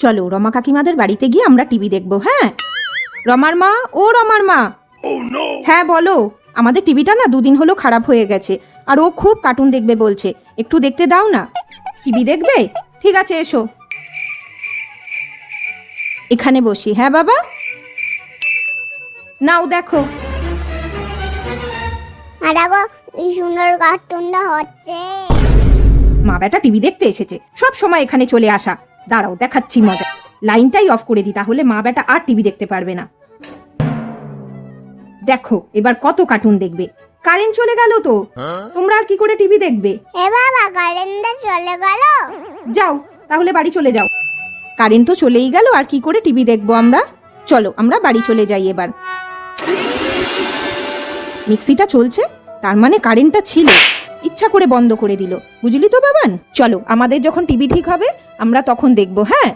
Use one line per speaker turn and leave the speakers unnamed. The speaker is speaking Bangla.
চলো রমা কাকিমাদের বাড়িতে গিয়ে আমরা টিভি দেখবো। হ্যাঁ রমার মা, ও রমার মা। হ্যাঁ বলো, আমাদের টিভিটা না দুদিন হলো খারাপ হয়ে গেছে, আর ও খুব কার্টুন দেখবে বলছে, একটু দেখতে দাও না। টিভি দেখবে? ঠিক আছে এসো, এখানে বসি। হ্যাঁ বাবা, নাও দেখো।
দেখো এই সুন্দর কার্টুনটা হচ্ছে।
মা বেটা টিভি দেখতে এসেছে, সব সময় এখানে চলে আসা। দাঁড়াও দেখাচ্ছি মজা। লাইনটাই অফ করে দি, তাহলে মা বেটা আর টিভি দেখতে পারবে না। দেখো এবার কত কার্টুন দেখবে। কারেন্ট চলে গেল তো, তোমরা আর কি করে টিভি দেখবে?
এ বাবা, কারেন্টটা চলে গেল।
যাও তাহলে বাড়ি চলে যাও। কারেন্ট তো চলেই গেল, আর কি করে টিভি দেখবো আমরা? চলো আমরা বাড়ি চলে যাই এবার। মিক্সিটা চলছে, তার মানে কারেন্টটা ছিল, ইচ্ছা করে বন্ধ করে দিল, বুঝলি তো বাবান। চলো আমাদের যখন টিভি ঠিক হবে আমরা তখন দেখবো। হ্যাঁ।